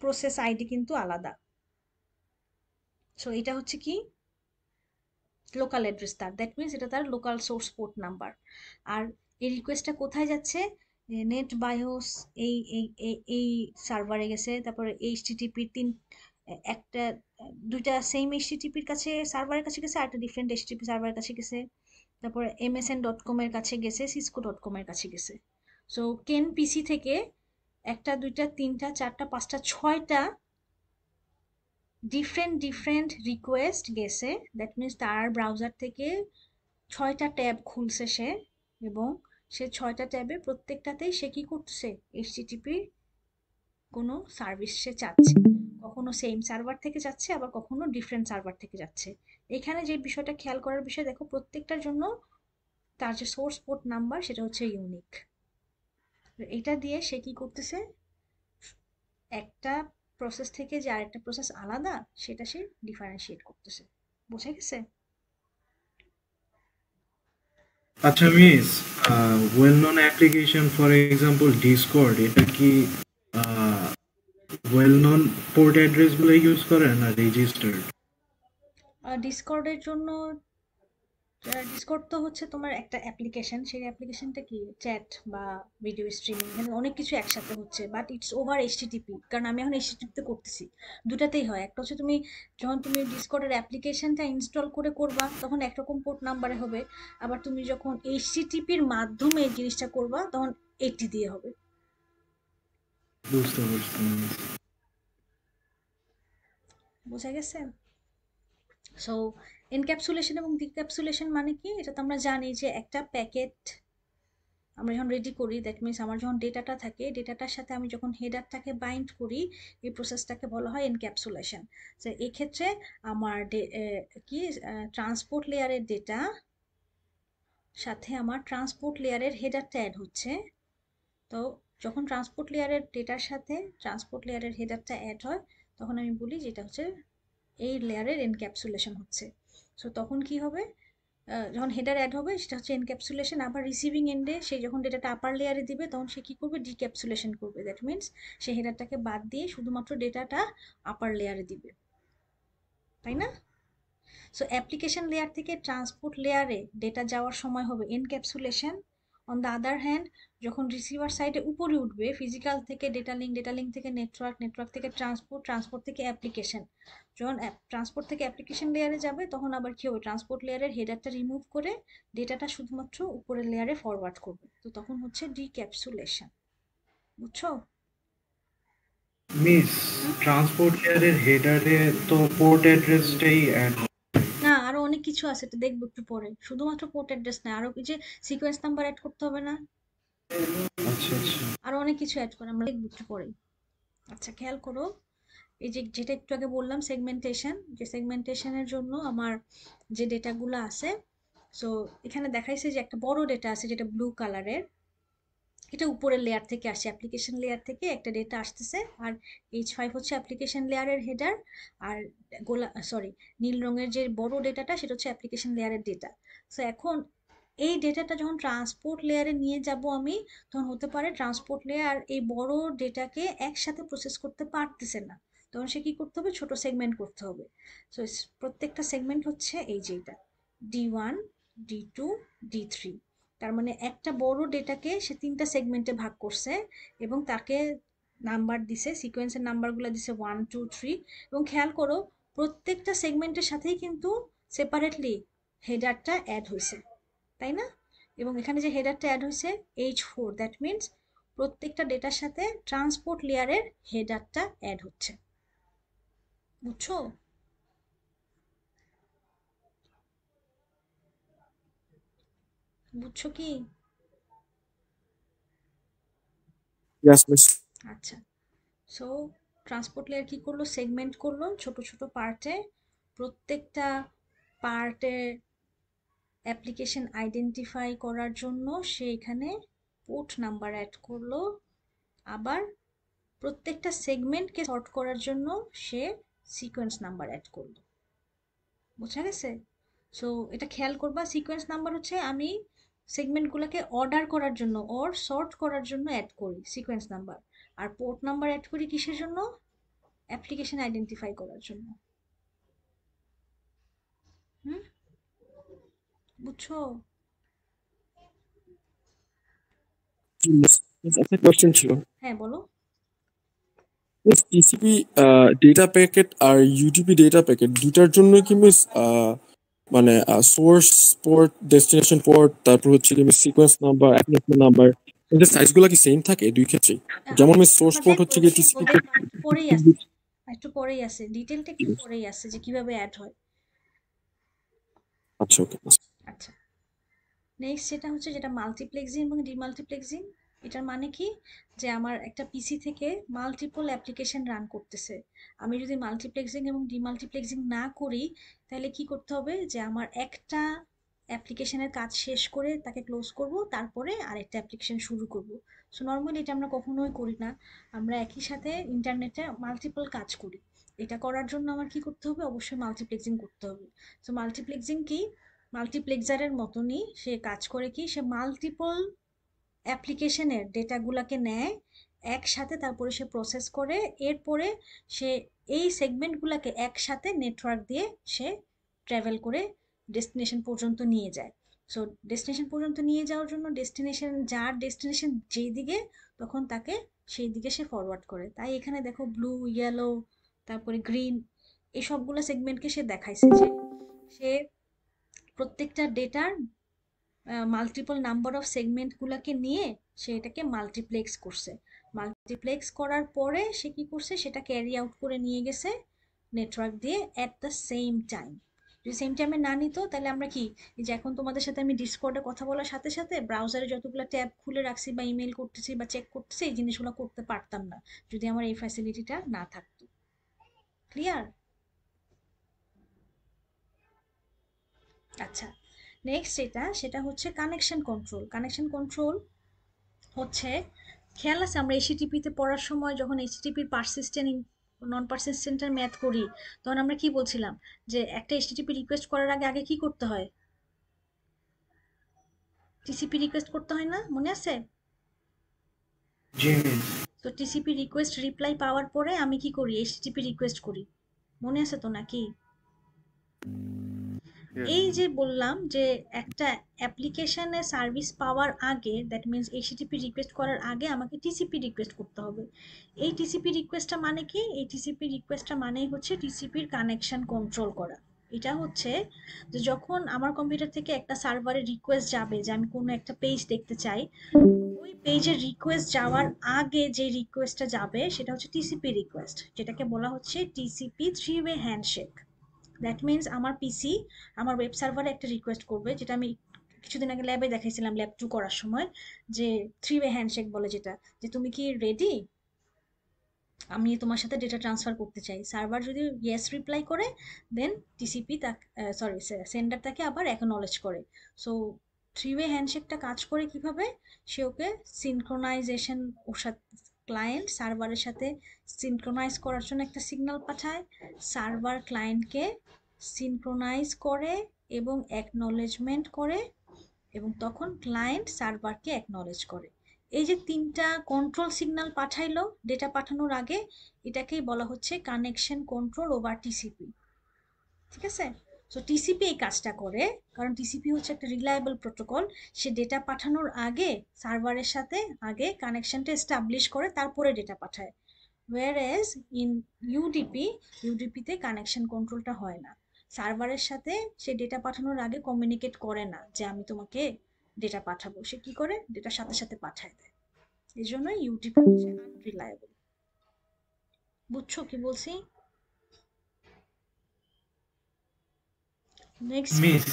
প্রসেস আইডি কিন্তু আলাদা। সো এটা হচ্ছে কি? লোকাল অ্যাড্রেস তার। দ্যাট মিনস এটা তার লোকাল সোর্স পোর্ট নাম্বার। আর এই রিকোয়েস্টটা কোথায় যাচ্ছে? নেট বায়োস এই এই এই এই সার্ভারে গেছে, তারপরে এইচটিটিপির একটা 2টা সেম এইচটিটিপির কাছে সার্ভারের কাছে গেছে, আর একটা ডিফারেন্ট এইচটিটিপি সার্ভারের কাছে গেছে, তারপরে msn.com এর কাছে গেছে, cisco.com এর কাছে গেছে। সো কেন পিসি থেকে 1টা 2টা 3টা 4টা 5টা 6টা ডিফারেন্ট রিকোয়েস্ট গেছে। দ্যাট মিনস তার ব্রাউজার থেকে 6টা ট্যাব খুলছে সে, এবং সে 6টা ট্যাবে প্রত্যেকটাতেই সে কি করতেছে? এইচটিটিপি কোনো সার্ভিস সে চাচ্ছে। কখনো সেম সার্ভার থেকে যাচ্ছে, আবার কখনো ডিফারেন্ট সার্ভার থেকে যাচ্ছে। এখানে যে বিষয়টা খেয়াল করার বিষয়, দেখো প্রত্যেকটার জন্য তার যে সোর্স পোর্ট নাম্বার সেটা হচ্ছে ইউনিক। এটা দিয়ে সে কি করতেছে? একটা প্রসেস থেকে যে আরেকটা প্রসেস আলাদা সেটা সে ডিফারেন্সিয়েট করতেছে। বোঝা গেছে? আচ্ছা miss, well known application for example Discord, এটা কি ওয়েল নন পোর্ট অ্যাড্রেস গুলো ইউজ করে না রেজিস্টার্ড? ডিসকর্ডের জন্য ডিসকর্ড তো হচ্ছে তোমার একটা অ্যাপ্লিকেশন, সেই অ্যাপ্লিকেশনটা কি চ্যাট বা ভিডিও স্ট্রিমিং, এখানে অনেক কিছু একসাথে হচ্ছে, বাট ইটস ওভার এইচটিটিপি, কারণ আমি এখন এইচটিটিপিতে করতেছি। দুটাতেই হয়, একটা হচ্ছে তুমি যখন তুমি ডিসকর্ডের অ্যাপ্লিকেশনটা ইনস্টল করে করবা তখন একরকম পোর্ট নাম্বারে হবে, আবার তুমি যখন এইচটিটিপির মাধ্যমে এই জিনিসটা করবা তখন 80 দিয়ে হবে। বুঝতে পারছি। বোঝা গেছে? সো এনক্যাপসুলেশন এবং ডিক্যাপসুলেশন মানে কি, এটা তো আমরা জানি যে একটা প্যাকেট আমরা যখন রেডি করি, দ্যাট মিনস আমার যখন ডেটাটা থাকে, ডেটাটার সাথে আমি যখন হেডারটাকে বাইন্ড করি, এই প্রসেসটাকে বলা হয় এনক্যাপসুলেশন। তো এই ক্ষেত্রে আমার কি ট্রান্সপোর্ট লেয়ারের ডেটা সাথে আমার ট্রান্সপোর্ট লেয়ারের হেডারটা অ্যাড হচ্ছে। তো যখন ট্রান্সপোর্ট লেয়ারের ডেটার সাথে ট্রান্সপোর্ট লেয়ারের হেডারটা অ্যাড হয় তখন আমি বলি যে এটা হচ্ছে এই লেয়ারের এনক্যাপসুলেশন হচ্ছে। সো তখন কি হবে, যখন হেডার অ্যাড হবে সেটা হচ্ছে এনক্যাপসুলেশন, আবার রিসিভিং এন্ডে সে যখন ডেটাটা আপার লেয়ারে দিবে তখন সে কি করবে, ডিক্যাপসুলেশন করবে। দ্যাট মিনস সে হেডারটাকে বাদ দিয়ে শুধুমাত্র ডেটাটা আপার লেয়ারে দিবে, তাই না? সো অ্যাপ্লিকেশন লেয়ার থেকে ট্রান্সপোর্ট লেয়ারে ডেটা যাওয়ার সময় হবে encapsulation. On the other hand যখন রিসিভার সাইডে উপরে উঠবে, ফিজিক্যাল থেকে ডেটা লিঙ্ক, ডেটা লিঙ্ক থেকে নেটওয়ার্ক, নেটওয়ার্ক থেকে ট্রান্সপোর্ট, ট্রান্সপোর্ট থেকে অ্যাপ্লিকেশন, যখন ট্রান্সপোর্ট থেকে অ্যাপ্লিকেশন লেয়ারে যাবে তখন আবার কি হবে, ট্রান্সপোর্ট লেয়ারের হেডারটা রিমুভ করে ডেটাটা শুধুমাত্র উপরের লেয়ারে ফরওয়ার্ড করবে, তো তখন হচ্ছে ডিক্যাপসুলেশন। বুঝছো? মিস, ট্রান্সপোর্ট লেয়ারের হেডারে তো পোর্ট অ্যাড্রেসটাই অ্যাড। না, আরো অনেক কিছু আছে, এটা দেখবো একটু পরে। শুধুমাত্র পোর্ট অ্যাড্রেস না, আরো এই যে সিকোয়েন্স নাম্বার অ্যাড করতে হবে না, আচ্ছা আচ্ছা। আরো অনেক কিছু অ্যাড করে, আমরা দেখবো একটু পরে। আচ্ছা খেয়াল করো, এই যে যেটা একটু আগে বললাম সেগমেন্টেশন, যে সেগমেন্টেশনের জন্য আমার যে ডেটাগুলো আছে, সো এখানে দেখাইছে যে একটা বড় ডেটা আছে যেটা ব্লু কালারের, এটা উপরের লেয়ার থেকে আসে, অ্যাপ্লিকেশন লেয়ার থেকে একটা ডেটা আসতেছে, আর H5 হচ্ছে অ্যাপ্লিকেশন লেয়ারের হেডার, আর নীল রঙের যে বড় ডেটাটা সেটা হচ্ছে অ্যাপ্লিকেশন লেয়ারের ডেটা। সো এখন এই ডেটাটা যখন ট্রান্সপোর্ট লেয়ারে নিয়ে যাব আমি, তখন হতে পারে ট্রান্সপোর্ট লেয়ার এই বড় ডেটাকে একসাথে প্রসেস করতে পারতেছে না, তখন সে কি করতে হবে, ছোট সেগমেন্ট করতে হবে। সো প্রত্যেকটা সেগমেন্ট হচ্ছে এই যে এটা D1, D2, D3, তার মানে একটা বড় ডেটাকে সে 3টা সেগমেন্টে ভাগ করছে এবং তাকে নাম্বার দিছে, সিকোয়েন্সের নাম্বারগুলো দিছে 1, 2, 3, এবং খেয়াল করো প্রত্যেকটা সেগমেন্টের সাথেই কিন্তু সেপারেটলি হেডারটা অ্যাড হয়েছে, তাই না? এবং এখানে যে হেডারটা অ্যাড হয়েছে H4, দ্যাট মিনস প্রত্যেকটা ডেটার সাথে ট্রান্সপোর্ট লেয়ারের হেডারটা অ্যাড হচ্ছে। বুঝছো? বুঝছো কি? Yes, miss. আচ্ছা, সো ট্রান্সপোর্ট লেয়ার কি করলো, সেগমেন্ট করলো ছোট ছোট পার্টে, প্রত্যেকটা পার্টের অ্যাপ্লিকেশন আইডেন্টিফাই করার জন্য সে এখানে পোর্ট নাম্বার অ্যাড করলো, আবার প্রত্যেকটা সেগমেন্টকে সর্ট করার জন্য সে সিকোয়েন্স নাম্বার অ্যাড করলো। বোঝা গেছে? সো এটা খেয়াল করবা, সিকোয়েন্স নাম্বার হচ্ছে আমি সেগমেন্টগুলোকে অর্ডার করার জন্য অর সর্ট করার জন্য অ্যাড করি সিকোয়েন্স নাম্বার, আর পোর্ট নাম্বার অ্যাড করি কিসের জন্য, অ্যাপ্লিকেশন আইডেন্টিফাই করার জন্য। হুম, বুঝছো? Yes, yes, একটা কোয়েশ্চেন ছিল। হ্যাঁ বলো। মিস টিসিপি ডেটা প্যাকেট আর ইউটিপি ডেটা প্যাকেট দুটার জন্য কি মিস মানে সোর্স পোর্ট, ডেস্টিনেশন পোর্ট, তারপর হচ্ছে কি miss sequence number, application number, এদের সাইজগুলো কি সেম থাকে দুই ক্ষেত্রেই? যেমন মিস সোর্স আমরা পোর্ট দেখবো হচ্ছে কি দেখবো টিসিপি দেখবো, একটু পরেই আছে, একটু পরেই আছে, ডিটেলটা একটু পরেই আছে যে কিভাবে অ্যাড হয়। আচ্ছা, ওকে। আচ্ছা, নেক্সট যেটা হচ্ছে যেটা মাল্টিপ্লেক্সিং এবং ডিমাল্টিপ্লেক্সিং। এটার মানে কি, যে আমার একটা পিসি থেকে মাল্টিপল অ্যাপ্লিকেশন রান করতেছে, আমি যদি মাল্টিপ্লেক্সিং এবং ডিমাল্টিপ্লেক্সিং না করি তাহলে কি করতে হবে, যে আমার একটা অ্যাপ্লিকেশনের কাজ শেষ করে তাকে ক্লোজ করব, তারপরে আরেকটা অ্যাপ্লিকেশন শুরু করব। সো নর্মালি এটা আমরা কখনোই করি না, আমরা একই সাথে ইন্টারনেটে মাল্টিপল কাজ করি। এটা করার জন্য আমার কি করতে হবে, অবশ্যই মাল্টিপ্লেক্সিং করতে হবে। সো মাল্টিপ্লেক্সিং কি, মাল্টিপ্লেক্সারের মতনই সে কাজ করে, কি সে মাল্টিপল অ্যাপ্লিকেশনের ডেটাগুলোকে নেয় একসাথে, তারপরে সে প্রসেস করে, এরপরে সে এই সেগমেন্টগুলোকে একসাথে নেটওয়ার্ক দিয়ে সে ট্রাভেল করে ডেস্টিনেশন পর্যন্ত নিয়ে যায়। সো ডেস্টিনেশন পর্যন্ত নিয়ে যাওয়ার জন্য যার ডেস্টিনেশন যেই দিকে, তখন তাকে সেই দিকে সে ফরওয়ার্ড করে। তাই এখানে দেখো ব্লু, ইয়েলো, তারপরে গ্রিন, এই সবগুলো সেগমেন্টকে সে দেখাইছে যে সে প্রত্যেকটা ডেটার মাল্টিপল নাম্বার অফ সেগমেন্টগুলোকে নিয়ে সে এটাকে মাল্টিপ্লেক্স করছে। মাল্টিপ্লেক্স করার পরে সে কি করছে, সেটা ক্যারি আউট করে নিয়ে গেছে নেটওয়ার্ক দিয়ে অ্যাট দ্য সেম টাইম। যদি সেম টাইমে না নিত, তাহলে আমরা কি, এই যে এখন তোমাদের সাথে আমি ডিসকর্ডে কথা বলার সাথে সাথে ব্রাউজারে যতগুলো ট্যাব খুলে রাখছি বা ইমেল করতেছি বা চেক করতেছি, এই জিনিসগুলো করতে পারতাম না যদি আমার এই ফ্যাসিলিটিটা না থাকতো। ক্লিয়ার? আচ্ছা, নেক্সট সেটা হচ্ছে কানেকশন কন্ট্রোল। কানেকশন কন্ট্রোল হচ্ছে, খেয়াল আছে আমরা এইচটিটিপিতে পড়ার সময় যখন এইচটিটিপির পারসিস্টেন্ট নন পারসিস্টেন্টের ম্যাথ করি, তখন আমরা কি বলছিলাম যে একটা এইচটিটিপি রিকোয়েস্ট করার আগে আগে কি করতে হয়, টিসিপি রিকোয়েস্ট করতে হয় না, মনে আছে? জি মিস। তো টিসিপি রিকোয়েস্ট রিপ্লাই পাওয়ার পরে আমি কি করি, এইচটিটিপি রিকোয়েস্ট করি, মনে আছে তো নাকি? Yes. এই যে বললাম যে একটা অ্যাপ্লিকেশনে সার্ভিস পাওয়ার আগে, দ্যাট মিনস এইচটিটিপি রিকোয়েস্ট করার আগে আমাকে টিসিপি রিকোয়েস্ট করতে হবে। এই টিসিপি রিকোয়েস্টটা মানে কি, এই টিসিপি রিকোয়েস্টটা মানেই হচ্ছে টিসিপির কানেকশন কন্ট্রোল করা। এটা হচ্ছে যে যখন আমার কম্পিউটার থেকে একটা সার্ভারে রিকোয়েস্ট যাবে যে আমি কোনো একটা পেজ দেখতে চাই, ওই পেজের রিকোয়েস্ট যাওয়ার আগে যে রিকোয়েস্টটা যাবে সেটা হচ্ছে টিসিপি রিকোয়েস্ট, যেটাকে বলা হচ্ছে TCP three way handshake. That means আমার পিসি আমার ওয়েব সার্ভারে একটা রিকোয়েস্ট করবে, যেটা আমি কিছুদিন আগে ল্যাবে দেখাইছিলাম, ল্যাব 2 করার সময়, যে থ্রি ওয়ে হ্যান্ডশেক বলে, যেটা যে তুমি কি রেডি, আমি তোমার সাথে ডেটা ট্রান্সফার করতে চাই। সার্ভার যদি ইয়েস রিপ্লাই করে, দেন টিসিপি সেন্ডার তাকে আবার অ্যাকনলেজ করে। সো থ্রি ওয়ে হ্যান্ডশেকটা কাজ করে কিভাবে, সে ওকে সিনক্রোনাইজেশন, ওর সাথে ক্লায়েন্ট সার্ভারের সাথে সিনক্রোনাইজ করার জন্য একটা সিগন্যাল পাঠায়, সার্ভার ক্লায়েন্টকে সিনক্রোনাইজ করে এবং অ্যাকনলেজমেন্ট করে, এবং তখন ক্লায়েন্ট সার্ভারকে অ্যাকনলেজ করে। এই যে তিনটা কন্ট্রোল সিগন্যাল পাঠাইলো ডেটা পাঠানোর আগে, এটাকেই বলা হচ্ছে কানেকশন কন্ট্রোল ওভার টিসিপি। ঠিক আছে? সো টিসিপি এই কাজটা করে, কারণ টিসিপি হচ্ছে একটা রিলায়েবল প্রোটোকল। সে ডেটা পাঠানোর আগে সার্ভারের সাথে আগে কানেকশনটা এস্টাবলিশ করে, তারপরে ডেটা পাঠায়। whereas ইন ইউডিপিতে কানেকশন কন্ট্রোলটা হয় না। সার্ভারের সাথে সে ডেটা পাঠানোর আগে কমিউনিকেট করে না যে আমি তোমাকে ডেটা পাঠাবো, সে কি করে, ডেটার সাথে সাথে পাঠায় দেয়। এই জন্য ইউডিপি হচ্ছে আনরিলায়েবল। বুঝছো কি বলছি? নেক্সট, মিস,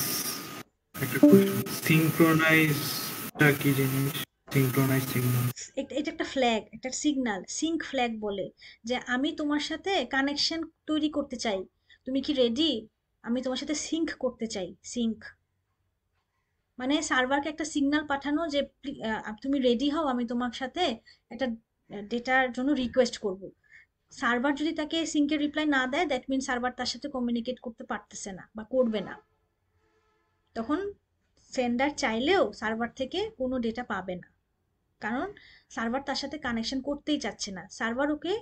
একটা কোশ্চেন, সিনক্রোনাইজটা কি জিনিস? Synchronise signal. এটা একটা ফ্ল্যাগ, একটা সিগন্যাল, সিঙ্ক ফ্ল্যাগ বলে, যে আমি তোমার সাথে কানেকশন তৈরি করতে চাই, তুমি কি রেডি, আমি তোমার সাথে সিঙ্ক করতে চাই। সিঙ্ক মানে সার্ভারকে একটা সিগন্যাল পাঠানো যে তুমি রেডি হও, আমি তোমার সাথে একটা ডেটার জন্য রিকোয়েস্ট করব। সার্ভার যদি তাকে সিঙ্কের রিপ্লাই না দেয়, দ্যাট মিন সার্ভার তার সাথে কমিউনিকেট করতে পারতেছে না বা করবে না, তখন সেন্ডার চাইলেও সার্ভার থেকে কোনো ডেটা পাবে না, কারণ সার্ভার তার সাথে কানেকশন করতেই চাচ্ছে না। সার্ভার ওকে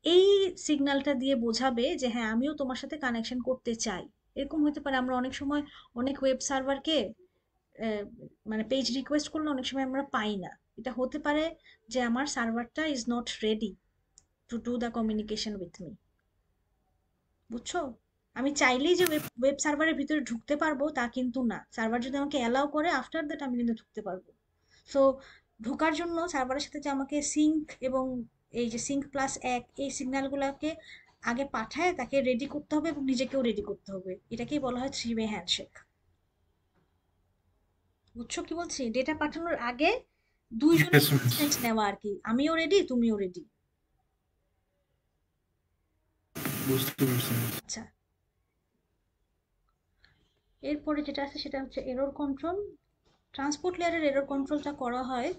এই সিগন্যালটা দিয়ে বোঝাবে যে হ্যাঁ আমিও তোমার সাথে কানেকশন করতে চাই। এরকম হতে পারে, আমরা অনেক সময় অনেক ওয়েব সার্ভারকে মানে পেজ রিকোয়েস্ট করলে অনেক সময় আমরা পাই না। এটা হতে পারে যে আমার সার্ভারটা is not ready to do the communication with me. বুঝছো? আমি চাইলেই যে ওয়েব সার্ভারের ভিতরে ঢুকতে পারবো তা কিন্তু না, সার্ভার যদি আমাকে অ্যালাউ করে আফটার দ্যাট আমি কিন্তু ঢুকতে পারবো। সো ঢোকার জন্য সার্ভারের সাথে যে আমাকে সিঙ্ক এবং এই যে সিঙ্ক প্লাস এক, এই সিগন্যালগুলোকে আগে পাঠায় তাকে রেডি করতে হবে এবং নিজেকেও রেডি করতে হবে। এটাকেই বলা হয় থ্রি ওয়ে হ্যান্ডশেক। বুঝছো কি বলছি? ডেটা পাঠানোর আগে দুইজনের Yes, miss. কনসেন্ট নেওয়া আর কি, আমিও রেডি তুমিও রেডি। বুঝতে পারছি। আচ্ছা, এরপরে যেটা আছে সেটা হচ্ছে এরর কন্ট্রোল। ট্রান্সপোর্ট লেয়ারের এরর কন্ট্রোলটা করা হয়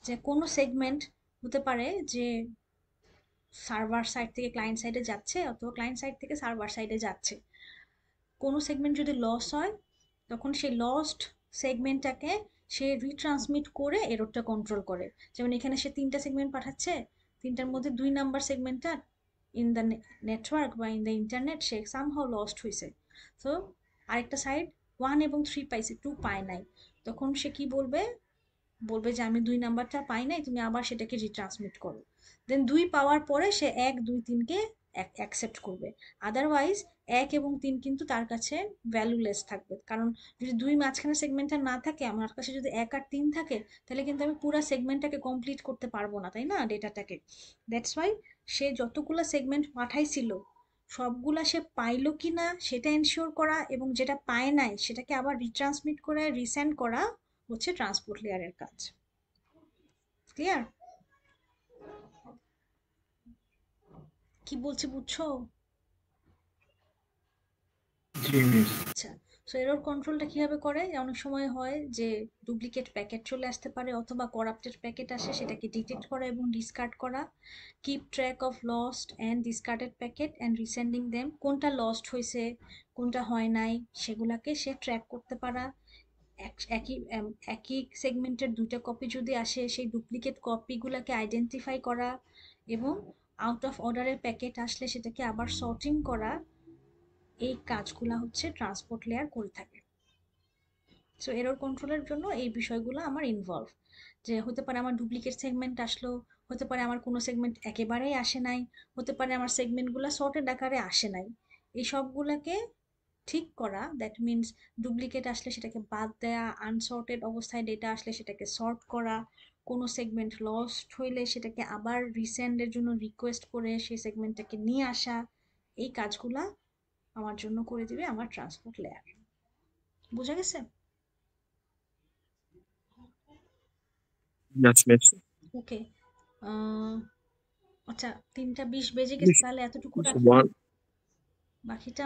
যে কোনো সেগমেন্ট হতে পারে যে সার্ভার সাইড থেকে ক্লায়েন্ট সাইডে যাচ্ছে অথবা ক্লায়েন্ট সাইড থেকে সার্ভার সাইডে যাচ্ছে। কোনো সেগমেন্ট যদি লস হয় তখন সেই লস্ট সেগমেন্টটাকে সে রিট্রান্সমিট করে এররটা কন্ট্রোল করে। যেমন এখানে সে 3টা সেগমেন্ট পাঠাচ্ছে, 3টার মধ্যে 2 নাম্বার সেগমেন্টটা ইন দ্য নেটওয়ার্ক বা in the internet say somehow lost হয়েছে। সো আরেকটা সাইড 1 এবং 3 পাইছে, 2 পায় নাই। তখন সে কি বলবে? বলবে যে আমি 2 নাম্বারটা পাই নাই, তুমি আবার সেটাকে রিট্রান্সমিট করো। দেন 2 পাওয়ার পরে সে 1, 2, 3কে অ্যাকসেপ্ট করবে। আদারওয়াইজ 1 এবং 3 কিন্তু তার কাছে ভ্যালুলেস থাকবে। কারণ যদি 2 মাঝখানে সেগমেন্টটা না থাকে, আমার কাছে যদি 1 আর 3 থাকে, তাহলে কিন্তু আমি পুরো সেগমেন্টটাকে কমপ্লিট করতে পারবো না, তাই না, ডেটাটাকে। দ্যাটস ওয়াই সে যতগুলো সেগমেন্ট পাঠাইছিল সবগুলা সে পাইলো কিনা সেটা এনশিওর করা, এবং যেটা পায় নাই সেটাকে আবার রিট্রান্সমিট করে রিসেন্ড করা হচ্ছে ট্রান্সপোর্ট লেয়ারের কাজ। ক্লিয়ার? কি বলছি বুঝছো? জি মিস। আচ্ছা, সো এরর কন্ট্রোলটা কিভাবে করে? অনেক সময় হয় যে ডুপ্লিকেট প্যাকেট চলে আসতে পারে অথবা করাপ্টেড প্যাকেট আসে, সেটাকে ডিটেক্ট করা এবং ডিসকার্ড করা। Keep track of lost and discarded packet and রিসেন্ডিং them. কোনটা লস্ট হয়েছে কোনটা হয় নাই সেগুলাকে সে ট্র্যাক করতে পারা। একই সেগমেন্টের 2টা কপি যদি আসে সেই ডুপ্লিকেট কপিগুলোকে আইডেন্টিফাই করা, এবং আউট অফ অর্ডারের প্যাকেট আসলে সেটাকে আবার সর্টিং করা। এই কাজগুলা হচ্ছে ট্রান্সপোর্ট লেয়ার করে থাকে। সো এরর কন্ট্রোলের জন্য এই বিষয়গুলো আমার ইনভলভ। যে হতে পারে আমার ডুপ্লিকেট সেগমেন্ট আসলো, হতে পারে আমার কোনো সেগমেন্ট একেবারেই আসে নাই, হতে পারে আমার সেগমেন্টগুলো সর্টেড আকারে আসে নাই। এই সবগুলাকে ঠিক করা, দ্যাট মিনস ডুপ্লিকেট আসলে সেটাকে বাদ দেয়া, আনসর্টেড অবস্থায় ডেটা আসলে সেটাকে সর্ট করা, কোনো সেগমেন্ট লস্ট হইলে সেটাকে আবার রিসেন্ডের জন্য রিকোয়েস্ট করে সেই সেগমেন্টটাকে নিয়ে আসা। এই কাজগুলা আমার জন্য করে দিবে আমার ট্রান্সপোর্ট লেয়ার। বোঝা গেছে? Yes, miss. ওকে। আচ্ছা, 3টা 20 বেজে গেছে, তাহলে এতটুকু রাখি। One. বাকিটা